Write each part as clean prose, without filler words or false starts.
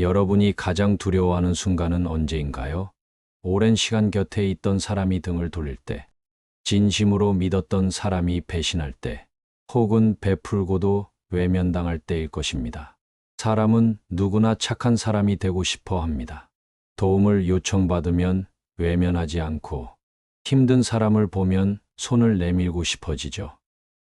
여러분이 가장 두려워하는 순간은 언제인가요? 오랜 시간 곁에 있던 사람이 등을 돌릴 때, 진심으로 믿었던 사람이 배신할 때, 혹은 베풀고도 외면당할 때일 것입니다. 사람은 누구나 착한 사람이 되고 싶어 합니다. 도움을 요청받으면 외면하지 않고, 힘든 사람을 보면 손을 내밀고 싶어지죠.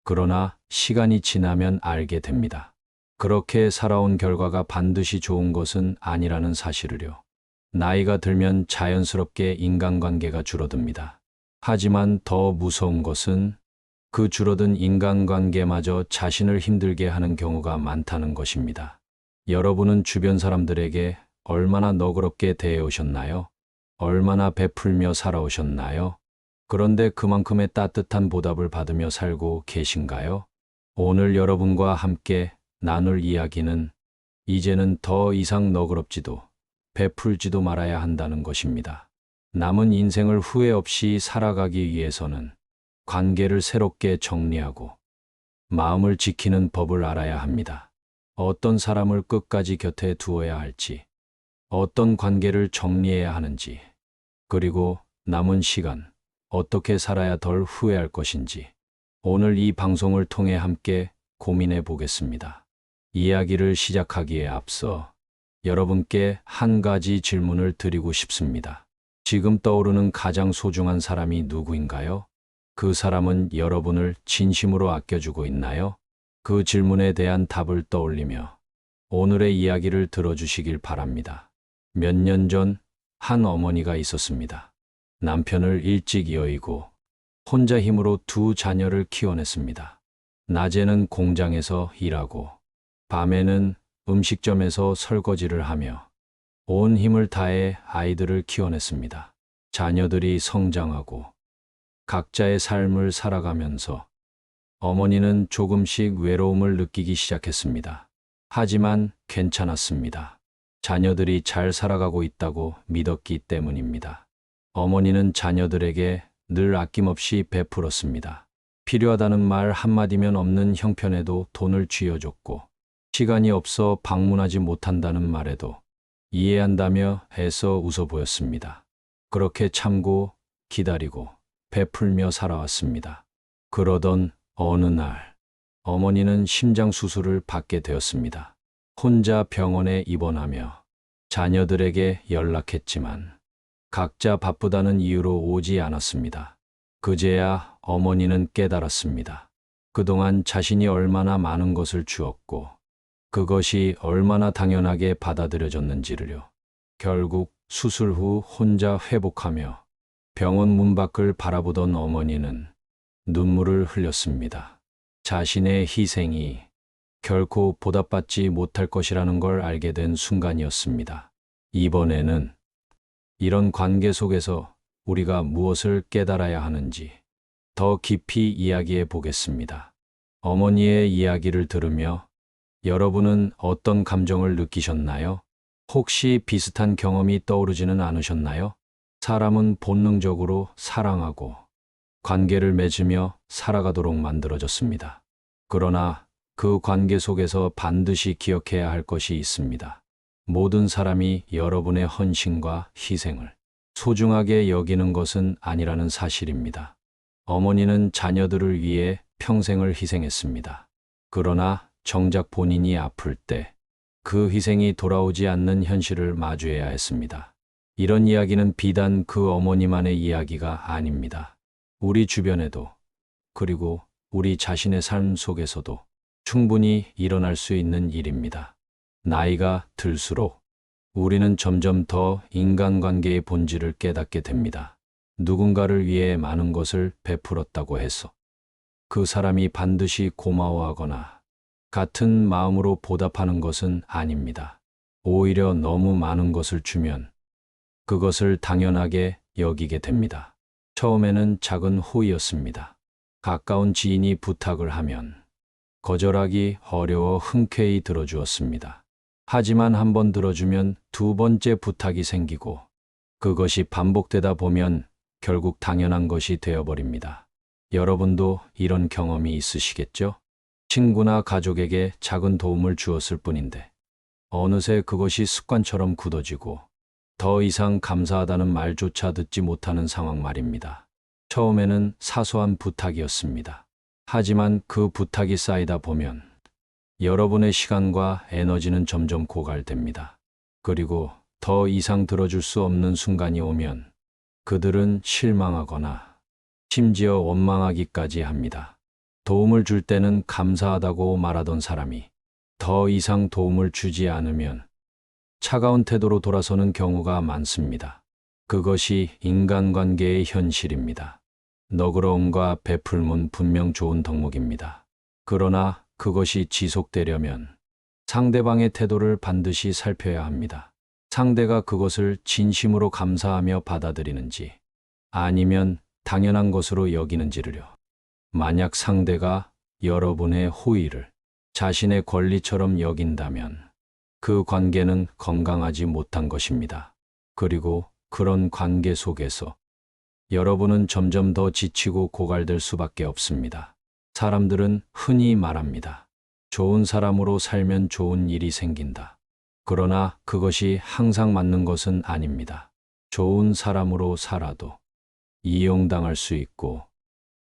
그러나 시간이 지나면 알게 됩니다. 그렇게 살아온 결과가 반드시 좋은 것은 아니라는 사실을요. 나이가 들면 자연스럽게 인간관계가 줄어듭니다. 하지만 더 무서운 것은 그 줄어든 인간관계마저 자신을 힘들게 하는 경우가 많다는 것입니다. 여러분은 주변 사람들에게 얼마나 너그럽게 대해오셨나요? 얼마나 베풀며 살아오셨나요? 그런데 그만큼의 따뜻한 보답을 받으며 살고 계신가요? 오늘 여러분과 함께 나눌 이야기는 이제는 더 이상 너그럽지도 베풀지도 말아야 한다는 것입니다. 남은 인생을 후회 없이 살아가기 위해서는 관계를 새롭게 정리하고 마음을 지키는 법을 알아야 합니다. 어떤 사람을 끝까지 곁에 두어야 할지, 어떤 관계를 정리해야 하는지, 그리고 남은 시간 어떻게 살아야 덜 후회할 것인지 오늘 이 방송을 통해 함께 고민해 보겠습니다. 이야기를 시작하기에 앞서 여러분께 한 가지 질문을 드리고 싶습니다. 지금 떠오르는 가장 소중한 사람이 누구인가요? 그 사람은 여러분을 진심으로 아껴주고 있나요? 그 질문에 대한 답을 떠올리며 오늘의 이야기를 들어주시길 바랍니다. 몇 년 전 한 어머니가 있었습니다. 남편을 일찍 여의고 혼자 힘으로 두 자녀를 키워냈습니다. 낮에는 공장에서 일하고 밤에는 음식점에서 설거지를 하며 온 힘을 다해 아이들을 키워냈습니다. 자녀들이 성장하고 각자의 삶을 살아가면서 어머니는 조금씩 외로움을 느끼기 시작했습니다. 하지만 괜찮았습니다. 자녀들이 잘 살아가고 있다고 믿었기 때문입니다. 어머니는 자녀들에게 늘 아낌없이 베풀었습니다. 필요하다는 말 한마디면 없는 형편에도 돈을 쥐어줬고, 시간이 없어 방문하지 못한다는 말에도 이해한다며 애써 웃어 보였습니다. 그렇게 참고 기다리고 베풀며 살아왔습니다. 그러던 어느 날, 어머니는 심장 수술을 받게 되었습니다. 혼자 병원에 입원하며 자녀들에게 연락했지만 각자 바쁘다는 이유로 오지 않았습니다. 그제야 어머니는 깨달았습니다. 그동안 자신이 얼마나 많은 것을 주었고 그것이 얼마나 당연하게 받아들여졌는지를요. 결국 수술 후 혼자 회복하며 병원 문 밖을 바라보던 어머니는 눈물을 흘렸습니다. 자신의 희생이 결코 보답받지 못할 것이라는 걸 알게 된 순간이었습니다. 이번에는 이런 관계 속에서 우리가 무엇을 깨달아야 하는지 더 깊이 이야기해 보겠습니다. 어머니의 이야기를 들으며 여러분은 어떤 감정을 느끼셨나요? 혹시 비슷한 경험이 떠오르지는 않으셨나요? 사람은 본능적으로 사랑하고 관계를 맺으며 살아가도록 만들어졌습니다. 그러나 그 관계 속에서 반드시 기억해야 할 것이 있습니다. 모든 사람이 여러분의 헌신과 희생을 소중하게 여기는 것은 아니라는 사실입니다. 어머니는 자녀들을 위해 평생을 희생했습니다. 그러나 정작 본인이 아플 때 그 희생이 돌아오지 않는 현실을 마주해야 했습니다. 이런 이야기는 비단 그 어머니만의 이야기가 아닙니다. 우리 주변에도, 그리고 우리 자신의 삶 속에서도 충분히 일어날 수 있는 일입니다. 나이가 들수록 우리는 점점 더 인간관계의 본질을 깨닫게 됩니다. 누군가를 위해 많은 것을 베풀었다고 해서 그 사람이 반드시 고마워하거나 같은 마음으로 보답하는 것은 아닙니다. 오히려 너무 많은 것을 주면 그것을 당연하게 여기게 됩니다. 처음에는 작은 호의였습니다. 가까운 지인이 부탁을 하면 거절하기 어려워 흔쾌히 들어주었습니다. 하지만 한 번 들어주면 두 번째 부탁이 생기고 그것이 반복되다 보면 결국 당연한 것이 되어버립니다. 여러분도 이런 경험이 있으시겠죠? 친구나 가족에게 작은 도움을 주었을 뿐인데 어느새 그것이 습관처럼 굳어지고 더 이상 감사하다는 말조차 듣지 못하는 상황 말입니다. 처음에는 사소한 부탁이었습니다. 하지만 그 부탁이 쌓이다 보면 여러분의 시간과 에너지는 점점 고갈됩니다. 그리고 더 이상 들어줄 수 없는 순간이 오면 그들은 실망하거나 심지어 원망하기까지 합니다. 도움을 줄 때는 감사하다고 말하던 사람이 더 이상 도움을 주지 않으면 차가운 태도로 돌아서는 경우가 많습니다. 그것이 인간관계의 현실입니다. 너그러움과 베풀문 분명 좋은 덕목입니다. 그러나 그것이 지속되려면 상대방의 태도를 반드시 살펴야 합니다. 상대가 그것을 진심으로 감사하며 받아들이는지 아니면 당연한 것으로 여기는지를요. 만약 상대가 여러분의 호의를 자신의 권리처럼 여긴다면 그 관계는 건강하지 못한 것입니다. 그리고 그런 관계 속에서 여러분은 점점 더 지치고 고갈될 수밖에 없습니다. 사람들은 흔히 말합니다. 좋은 사람으로 살면 좋은 일이 생긴다. 그러나 그것이 항상 맞는 것은 아닙니다. 좋은 사람으로 살아도 이용당할 수 있고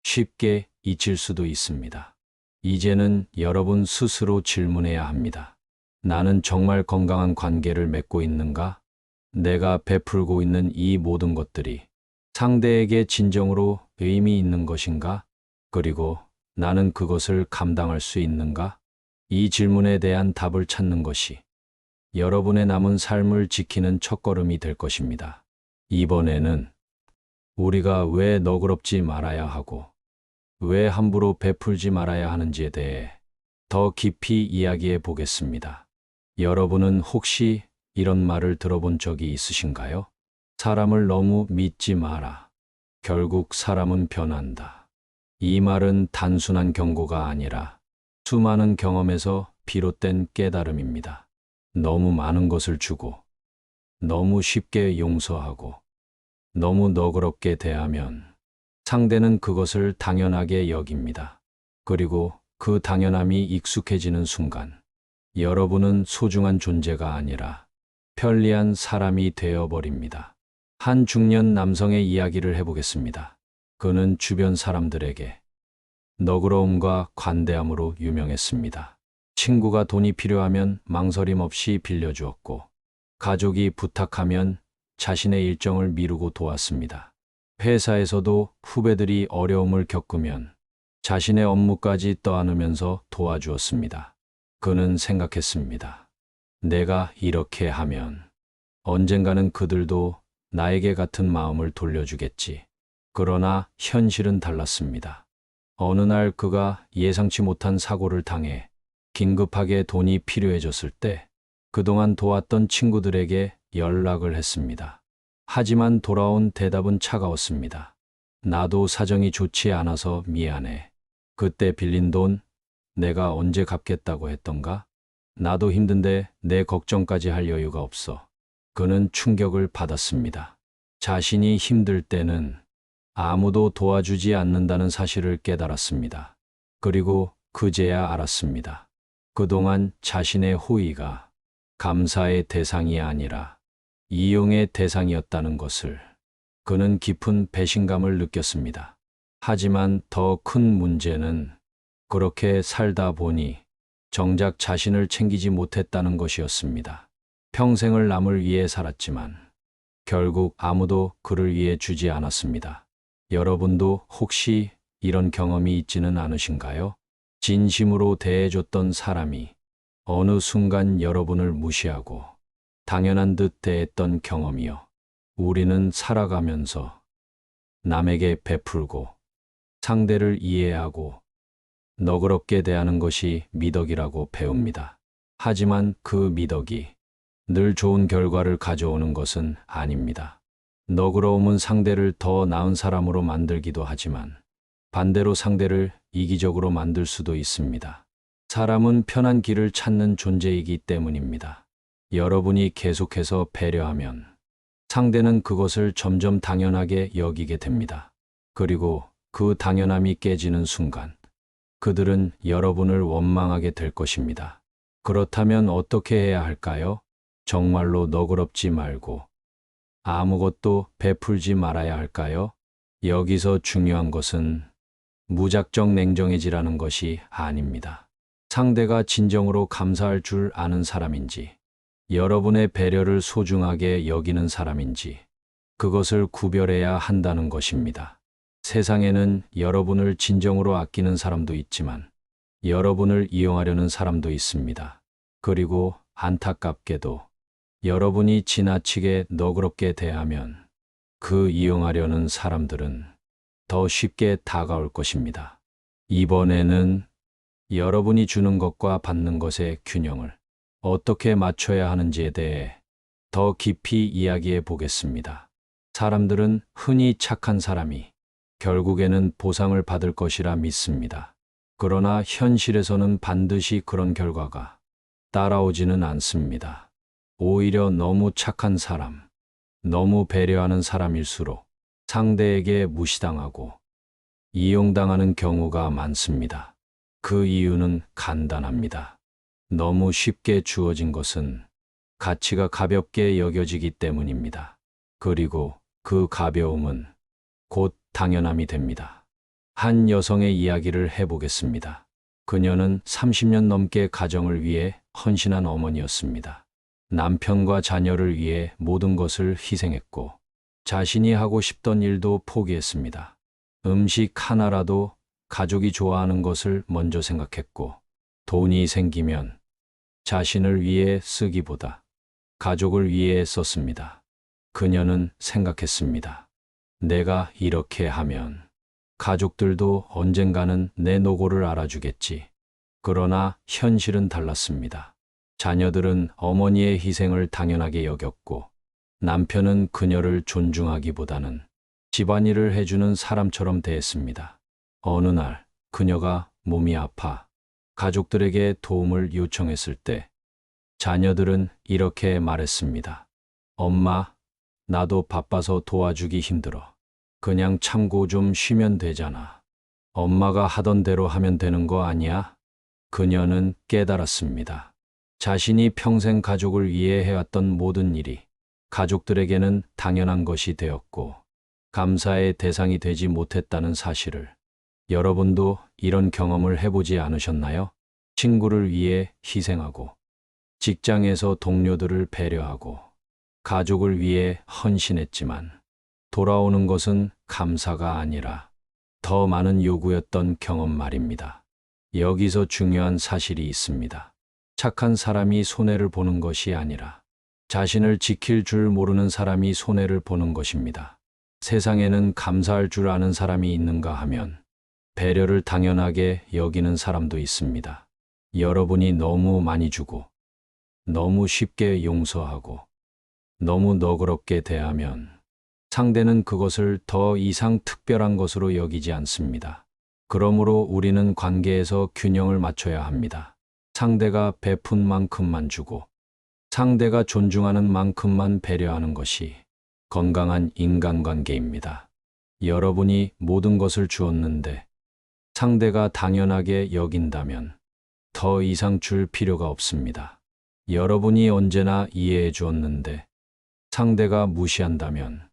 쉽게 잊힐 수도 있습니다. 이제는 여러분 스스로 질문해야 합니다. 나는 정말 건강한 관계를 맺고 있는가? 내가 베풀고 있는 이 모든 것들이 상대에게 진정으로 의미 있는 것인가? 그리고 나는 그것을 감당할 수 있는가? 이 질문에 대한 답을 찾는 것이 여러분의 남은 삶을 지키는 첫걸음이 될 것입니다. 이번에는 우리가 왜 너그럽지 말아야 하고 왜 함부로 베풀지 말아야 하는지에 대해 더 깊이 이야기해 보겠습니다. 여러분은 혹시 이런 말을 들어본 적이 있으신가요? 사람을 너무 믿지 마라. 결국 사람은 변한다. 이 말은 단순한 경고가 아니라 수많은 경험에서 비롯된 깨달음입니다. 너무 많은 것을 주고, 너무 쉽게 용서하고, 너무 너그럽게 대하면 상대는 그것을 당연하게 여깁니다. 그리고 그 당연함이 익숙해지는 순간, 여러분은 소중한 존재가 아니라 편리한 사람이 되어버립니다. 한 중년 남성의 이야기를 해보겠습니다. 그는 주변 사람들에게 너그러움과 관대함으로 유명했습니다. 친구가 돈이 필요하면 망설임 없이 빌려주었고, 가족이 부탁하면 자신의 일정을 미루고 도왔습니다. 회사에서도 후배들이 어려움을 겪으면 자신의 업무까지 떠안으면서 도와주었습니다. 그는 생각했습니다. 내가 이렇게 하면 언젠가는 그들도 나에게 같은 마음을 돌려주겠지. 그러나 현실은 달랐습니다. 어느 날 그가 예상치 못한 사고를 당해 긴급하게 돈이 필요해졌을 때 그동안 도왔던 친구들에게 연락을 했습니다. 하지만 돌아온 대답은 차가웠습니다. 나도 사정이 좋지 않아서 미안해. 그때 빌린 돈 내가 언제 갚겠다고 했던가? 나도 힘든데 내 걱정까지 할 여유가 없어. 그는 충격을 받았습니다. 자신이 힘들 때는 아무도 도와주지 않는다는 사실을 깨달았습니다. 그리고 그제야 알았습니다. 그동안 자신의 호의가 감사의 대상이 아니라 이용의 대상이었다는 것을. 그는 깊은 배신감을 느꼈습니다. 하지만 더 큰 문제는 그렇게 살다 보니 정작 자신을 챙기지 못했다는 것이었습니다. 평생을 남을 위해 살았지만 결국 아무도 그를 위해 주지 않았습니다. 여러분도 혹시 이런 경험이 있지는 않으신가요? 진심으로 대해줬던 사람이 어느 순간 여러분을 무시하고 당연한 듯 대했던 경험이요. 우리는 살아가면서 남에게 베풀고 상대를 이해하고 너그럽게 대하는 것이 미덕이라고 배웁니다. 하지만 그 미덕이 늘 좋은 결과를 가져오는 것은 아닙니다. 너그러움은 상대를 더 나은 사람으로 만들기도 하지만 반대로 상대를 이기적으로 만들 수도 있습니다. 사람은 편한 길을 찾는 존재이기 때문입니다. 여러분이 계속해서 배려하면 상대는 그것을 점점 당연하게 여기게 됩니다. 그리고 그 당연함이 깨지는 순간 그들은 여러분을 원망하게 될 것입니다. 그렇다면 어떻게 해야 할까요? 정말로 너그럽지 말고 아무것도 베풀지 말아야 할까요? 여기서 중요한 것은 무작정 냉정해지라는 것이 아닙니다. 상대가 진정으로 감사할 줄 아는 사람인지, 여러분의 배려를 소중하게 여기는 사람인지, 그것을 구별해야 한다는 것입니다. 세상에는 여러분을 진정으로 아끼는 사람도 있지만, 여러분을 이용하려는 사람도 있습니다. 그리고 안타깝게도 여러분이 지나치게 너그럽게 대하면 그 이용하려는 사람들은 더 쉽게 다가올 것입니다. 이번에는 여러분이 주는 것과 받는 것의 균형을 어떻게 맞춰야 하는지에 대해 더 깊이 이야기해 보겠습니다. 사람들은 흔히 착한 사람이 결국에는 보상을 받을 것이라 믿습니다. 그러나 현실에서는 반드시 그런 결과가 따라오지는 않습니다. 오히려 너무 착한 사람, 너무 배려하는 사람일수록 상대에게 무시당하고 이용당하는 경우가 많습니다. 그 이유는 간단합니다. 너무 쉽게 주어진 것은 가치가 가볍게 여겨지기 때문입니다. 그리고 그 가벼움은 곧 당연함이 됩니다. 한 여성의 이야기를 해보겠습니다. 그녀는 30년 넘게 가정을 위해 헌신한 어머니였습니다. 남편과 자녀를 위해 모든 것을 희생했고 자신이 하고 싶던 일도 포기했습니다. 음식 하나라도 가족이 좋아하는 것을 먼저 생각했고 돈이 생기면 자신을 위해 쓰기보다 가족을 위해 썼습니다. 그녀는 생각했습니다. 내가 이렇게 하면 가족들도 언젠가는 내 노고를 알아주겠지. 그러나 현실은 달랐습니다. 자녀들은 어머니의 희생을 당연하게 여겼고 남편은 그녀를 존중하기보다는 집안일을 해주는 사람처럼 대했습니다. 어느 날 그녀가 몸이 아파 가족들에게 도움을 요청했을 때 자녀들은 이렇게 말했습니다. 엄마, 나도 바빠서 도와주기 힘들어. 그냥 참고 좀 쉬면 되잖아. 엄마가 하던 대로 하면 되는 거 아니야? 그녀는 깨달았습니다. 자신이 평생 가족을 위해 해왔던 모든 일이 가족들에게는 당연한 것이 되었고 감사의 대상이 되지 못했다는 사실을. 여러분도 이런 경험을 해보지 않으셨나요? 친구를 위해 희생하고 직장에서 동료들을 배려하고 가족을 위해 헌신했지만 돌아오는 것은 감사가 아니라 더 많은 요구였던 경험 말입니다. 여기서 중요한 사실이 있습니다. 착한 사람이 손해를 보는 것이 아니라 자신을 지킬 줄 모르는 사람이 손해를 보는 것입니다. 세상에는 감사할 줄 아는 사람이 있는가 하면 배려를 당연하게 여기는 사람도 있습니다. 여러분이 너무 많이 주고 너무 쉽게 용서하고 너무 너그럽게 대하면 상대는 그것을 더 이상 특별한 것으로 여기지 않습니다. 그러므로 우리는 관계에서 균형을 맞춰야 합니다. 상대가 베푼 만큼만 주고 상대가 존중하는 만큼만 배려하는 것이 건강한 인간관계입니다. 여러분이 모든 것을 주었는데 상대가 당연하게 여긴다면 더 이상 줄 필요가 없습니다. 여러분이 언제나 이해해 주었는데 상대가 무시한다면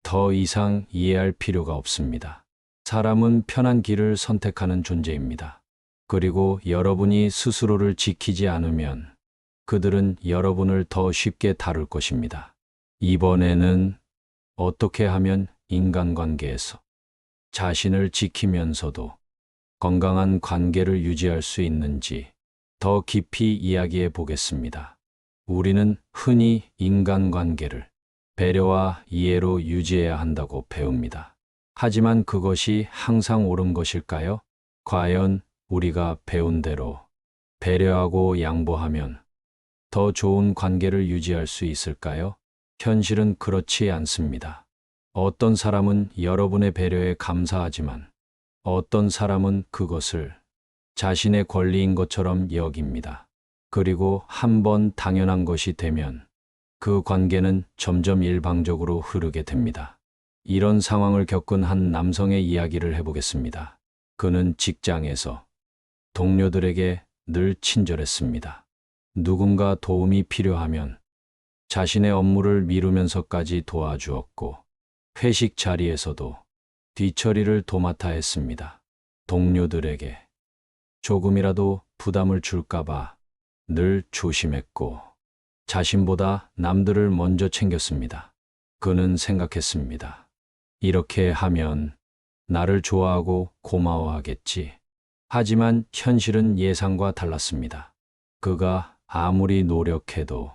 더 이상 이해할 필요가 없습니다. 사람은 편한 길을 선택하는 존재입니다. 그리고 여러분이 스스로를 지키지 않으면 그들은 여러분을 더 쉽게 다룰 것입니다. 이번에는 어떻게 하면 인간관계에서 자신을 지키면서도 건강한 관계를 유지할 수 있는지 더 깊이 이야기해 보겠습니다. 우리는 흔히 인간관계를 배려와 이해로 유지해야 한다고 배웁니다. 하지만 그것이 항상 옳은 것일까요? 과연 우리가 배운 대로 배려하고 양보하면 더 좋은 관계를 유지할 수 있을까요? 현실은 그렇지 않습니다. 어떤 사람은 여러분의 배려에 감사하지만 어떤 사람은 그것을 자신의 권리인 것처럼 여깁니다. 그리고 한번 당연한 것이 되면 그 관계는 점점 일방적으로 흐르게 됩니다. 이런 상황을 겪은 한 남성의 이야기를 해보겠습니다. 그는 직장에서 동료들에게 늘 친절했습니다. 누군가 도움이 필요하면 자신의 업무를 미루면서까지 도와주었고, 회식 자리에서도 뒤처리를 도맡아 했습니다. 동료들에게 조금이라도 부담을 줄까봐 늘 조심했고, 자신보다 남들을 먼저 챙겼습니다. 그는 생각했습니다. 이렇게 하면 나를 좋아하고 고마워하겠지. 하지만 현실은 예상과 달랐습니다. 그가 아무리 노력해도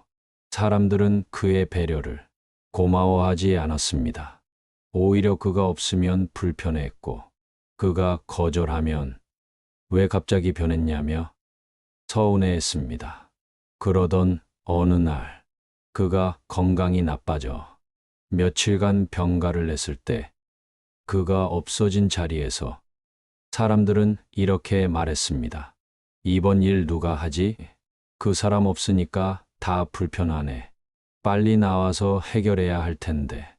사람들은 그의 배려를 고마워하지 않았습니다. 오히려 그가 없으면 불편해했고, 그가 거절하면 왜 갑자기 변했냐며 서운해했습니다. 그러던 어느 날, 그가 건강이 나빠져 며칠간 병가를 냈을 때, 그가 없어진 자리에서 사람들은 이렇게 말했습니다. 이번 일 누가 하지? 그 사람 없으니까 다 불편하네. 빨리 나와서 해결해야 할 텐데.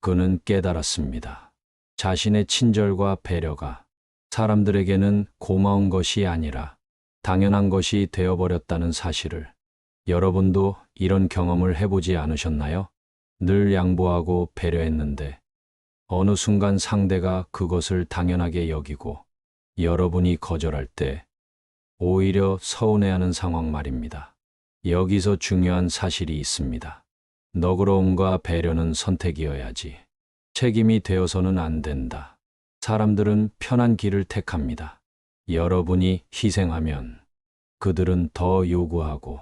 그는 깨달았습니다. 자신의 친절과 배려가 사람들에게는 고마운 것이 아니라 당연한 것이 되어버렸다는 사실을. 여러분도 이런 경험을 해보지 않으셨나요? 늘 양보하고 배려했는데 어느 순간 상대가 그것을 당연하게 여기고 여러분이 거절할 때 오히려 서운해하는 상황 말입니다. 여기서 중요한 사실이 있습니다. 너그러움과 배려는 선택이어야지 책임이 되어서는 안 된다. 사람들은 편한 길을 택합니다. 여러분이 희생하면 그들은 더 요구하고,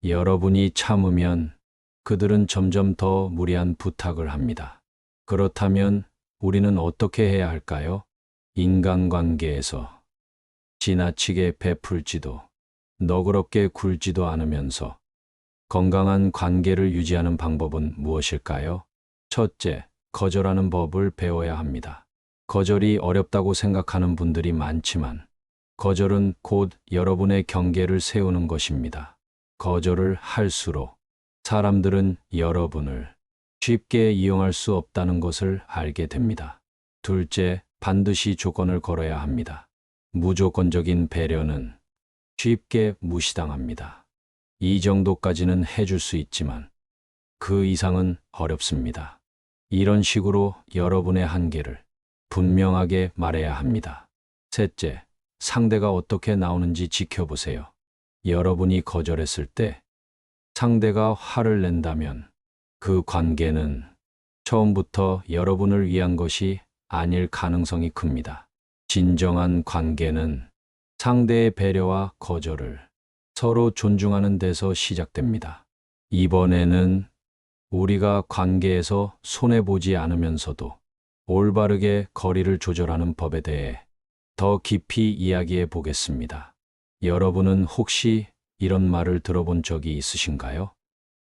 여러분이 참으면 그들은 점점 더 무리한 부탁을 합니다. 그렇다면 우리는 어떻게 해야 할까요? 인간관계에서 지나치게 베풀지도 너그럽게 굴지도 않으면서 건강한 관계를 유지하는 방법은 무엇일까요? 첫째, 거절하는 법을 배워야 합니다. 거절이 어렵다고 생각하는 분들이 많지만 거절은 곧 여러분의 경계를 세우는 것입니다. 거절을 할수록 사람들은 여러분을 쉽게 이용할 수 없다는 것을 알게 됩니다. 둘째, 반드시 조건을 걸어야 합니다. 무조건적인 배려는 쉽게 무시당합니다. 이 정도까지는 해줄 수 있지만 그 이상은 어렵습니다. 이런 식으로 여러분의 한계를 분명하게 말해야 합니다. 셋째, 상대가 어떻게 나오는지 지켜보세요. 여러분이 거절했을 때 상대가 화를 낸다면 그 관계는 처음부터 여러분을 위한 것이 아닐 가능성이 큽니다. 진정한 관계는 상대의 배려와 거절을 서로 존중하는 데서 시작됩니다. 이번에는 우리가 관계에서 손해보지 않으면서도 올바르게 거리를 조절하는 법에 대해 더 깊이 이야기해 보겠습니다. 여러분은 혹시 이런 말을 들어본 적이 있으신가요?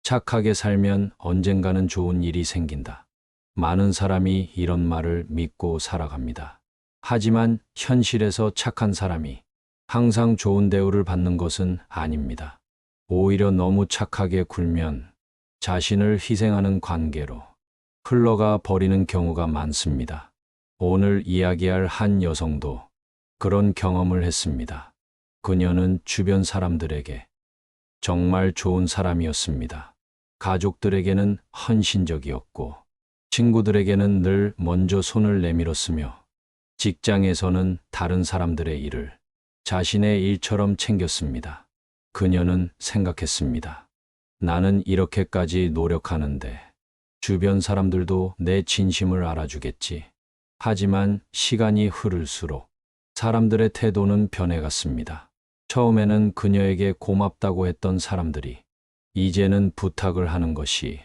착하게 살면 언젠가는 좋은 일이 생긴다. 많은 사람이 이런 말을 믿고 살아갑니다. 하지만 현실에서 착한 사람이 항상 좋은 대우를 받는 것은 아닙니다. 오히려 너무 착하게 굴면 자신을 희생하는 관계로 흘러가 버리는 경우가 많습니다. 오늘 이야기할 한 여성도 그런 경험을 했습니다. 그녀는 주변 사람들에게 정말 좋은 사람이었습니다. 가족들에게는 헌신적이었고, 친구들에게는 늘 먼저 손을 내밀었으며, 직장에서는 다른 사람들의 일을 자신의 일처럼 챙겼습니다. 그녀는 생각했습니다. 나는 이렇게까지 노력하는데 주변 사람들도 내 진심을 알아주겠지. 하지만 시간이 흐를수록 사람들의 태도는 변해갔습니다. 처음에는 그녀에게 고맙다고 했던 사람들이 이제는 부탁을 하는 것이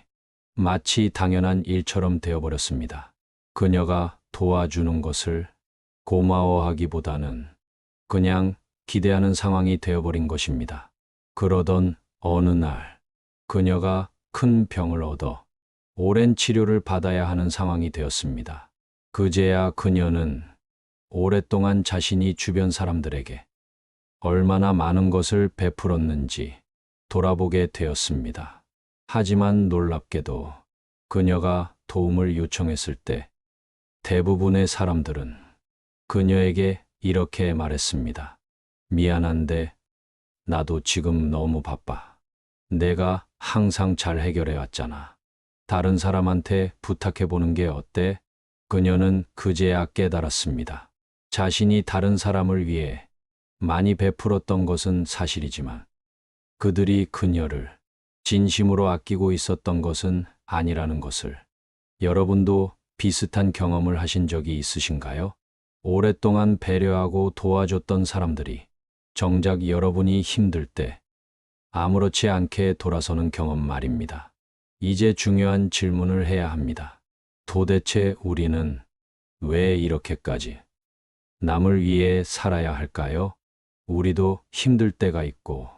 마치 당연한 일처럼 되어버렸습니다. 그녀가 도와주는 것을 고마워하기보다는 그냥 기대하는 상황이 되어버린 것입니다. 그러던 어느 날 그녀가 큰 병을 얻어 오랜 치료를 받아야 하는 상황이 되었습니다. 그제야 그녀는 오랫동안 자신이 주변 사람들에게 얼마나 많은 것을 베풀었는지 돌아보게 되었습니다. 하지만 놀랍게도 그녀가 도움을 요청했을 때 대부분의 사람들은 그녀에게 이렇게 말했습니다. 미안한데 나도 지금 너무 바빠. 내가 항상 잘 해결해 왔잖아. 다른 사람한테 부탁해 보는 게 어때? 그녀는 그제야 깨달았습니다. 자신이 다른 사람을 위해 많이 베풀었던 것은 사실이지만 그들이 그녀를 진심으로 아끼고 있었던 것은 아니라는 것을. 여러분도 비슷한 경험을 하신 적이 있으신가요? 오랫동안 배려하고 도와줬던 사람들이 정작 여러분이 힘들 때 아무렇지 않게 돌아서는 경험 말입니다. 이제 중요한 질문을 해야 합니다. 도대체 우리는 왜 이렇게까지 남을 위해 살아야 할까요? 우리도 힘들 때가 있고,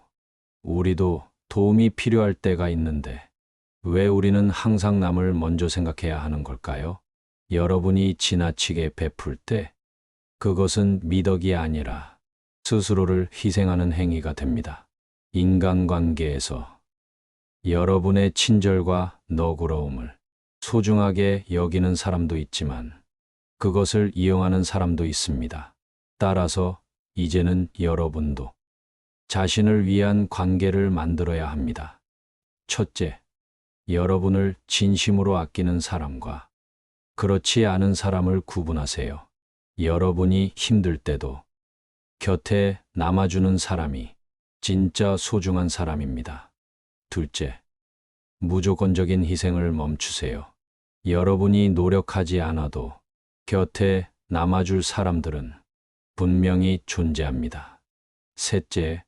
우리도 도움이 필요할 때가 있는데, 왜 우리는 항상 남을 먼저 생각해야 하는 걸까요? 여러분이 지나치게 베풀 때, 그것은 미덕이 아니라 스스로를 희생하는 행위가 됩니다. 인간관계에서 여러분의 친절과 너그러움을 소중하게 여기는 사람도 있지만 그것을 이용하는 사람도 있습니다. 따라서 이제는 여러분도 자신을 위한 관계를 만들어야 합니다. 첫째, 여러분을 진심으로 아끼는 사람과 그렇지 않은 사람을 구분하세요. 여러분이 힘들 때도 곁에 남아주는 사람이 진짜 소중한 사람입니다. 둘째, 무조건적인 희생을 멈추세요. 여러분이 노력하지 않아도 곁에 남아줄 사람들은 분명히 존재합니다. 셋째,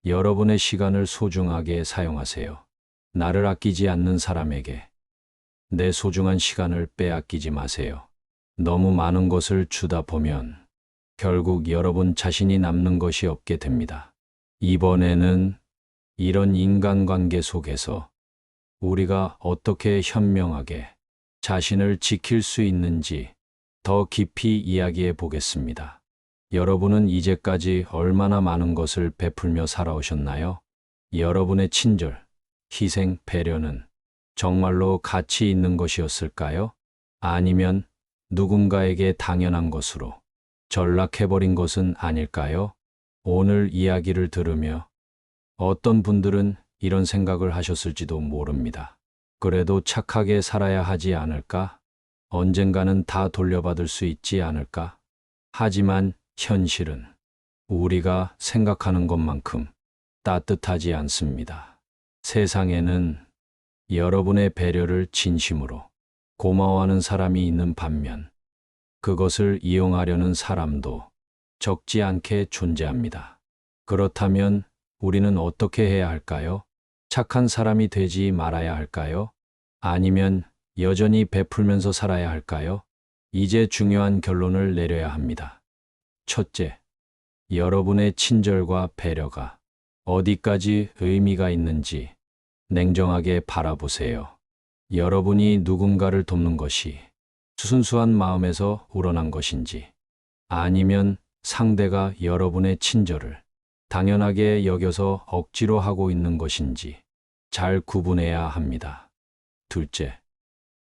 여러분의 시간을 소중하게 사용하세요. 나를 아끼지 않는 사람에게 내 소중한 시간을 빼앗기지 마세요. 너무 많은 것을 주다 보면 결국 여러분 자신이 남는 것이 없게 됩니다. 이번에는 이런 인간관계 속에서 우리가 어떻게 현명하게 자신을 지킬 수 있는지 더 깊이 이야기해 보겠습니다. 여러분은 이제까지 얼마나 많은 것을 베풀며 살아오셨나요? 여러분의 친절, 희생, 배려는 정말로 가치 있는 것이었을까요? 아니면 누군가에게 당연한 것으로 전락해버린 것은 아닐까요? 오늘 이야기를 들으며 어떤 분들은 이런 생각을 하셨을지도 모릅니다. 그래도 착하게 살아야 하지 않을까? 언젠가는 다 돌려받을 수 있지 않을까? 하지만 현실은 우리가 생각하는 것만큼 따뜻하지 않습니다. 세상에는 여러분의 배려를 진심으로 고마워하는 사람이 있는 반면 그것을 이용하려는 사람도 적지 않게 존재합니다. 그렇다면 우리는 어떻게 해야 할까요? 착한 사람이 되지 말아야 할까요? 아니면 여전히 베풀면서 살아야 할까요? 이제 중요한 결론을 내려야 합니다. 첫째, 여러분의 친절과 배려가 어디까지 의미가 있는지 냉정하게 바라보세요. 여러분이 누군가를 돕는 것이 순수한 마음에서 우러난 것인지, 아니면 상대가 여러분의 친절을 당연하게 여겨서 억지로 하고 있는 것인지 잘 구분해야 합니다. 둘째,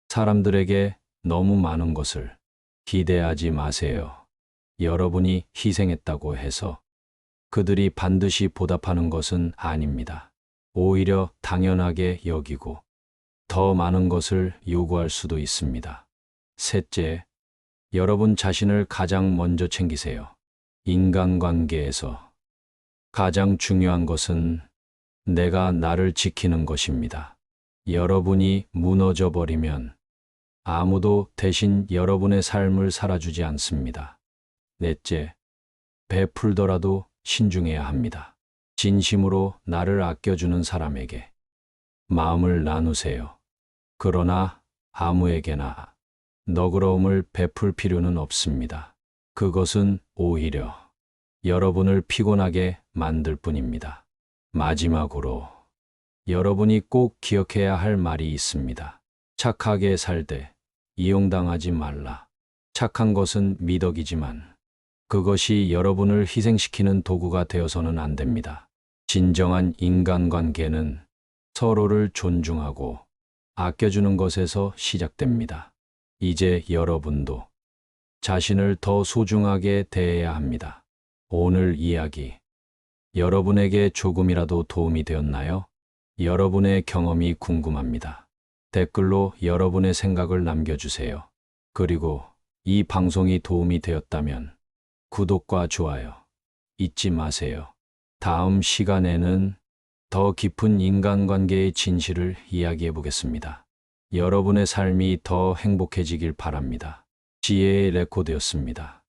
사람들에게 너무 많은 것을 기대하지 마세요. 여러분이 희생했다고 해서 그들이 반드시 보답하는 것은 아닙니다. 오히려 당연하게 여기고 더 많은 것을 요구할 수도 있습니다. 셋째, 여러분 자신을 가장 먼저 챙기세요. 인간관계에서 가장 중요한 것은 내가 나를 지키는 것입니다. 여러분이 무너져 버리면 아무도 대신 여러분의 삶을 살아주지 않습니다. 넷째, 베풀더라도 신중해야 합니다. 진심으로 나를 아껴주는 사람에게 마음을 나누세요. 그러나 아무에게나 너그러움을 베풀 필요는 없습니다. 그것은 오히려 여러분을 피곤하게 만들 뿐입니다. 마지막으로 여러분이 꼭 기억해야 할 말이 있습니다. 착하게 살되 이용당하지 말라. 착한 것은 미덕이지만 그것이 여러분을 희생시키는 도구가 되어서는 안 됩니다. 진정한 인간관계는 서로를 존중하고 아껴주는 것에서 시작됩니다. 이제 여러분도 자신을 더 소중하게 대해야 합니다. 오늘 이야기 여러분에게 조금이라도 도움이 되었나요? 여러분의 경험이 궁금합니다. 댓글로 여러분의 생각을 남겨주세요. 그리고 이 방송이 도움이 되었다면 구독과 좋아요 잊지 마세요. 다음 시간에는 더 깊은 인간관계의 진실을 이야기해 보겠습니다. 여러분의 삶이 더 행복해지길 바랍니다. 지혜의 레코드였습니다.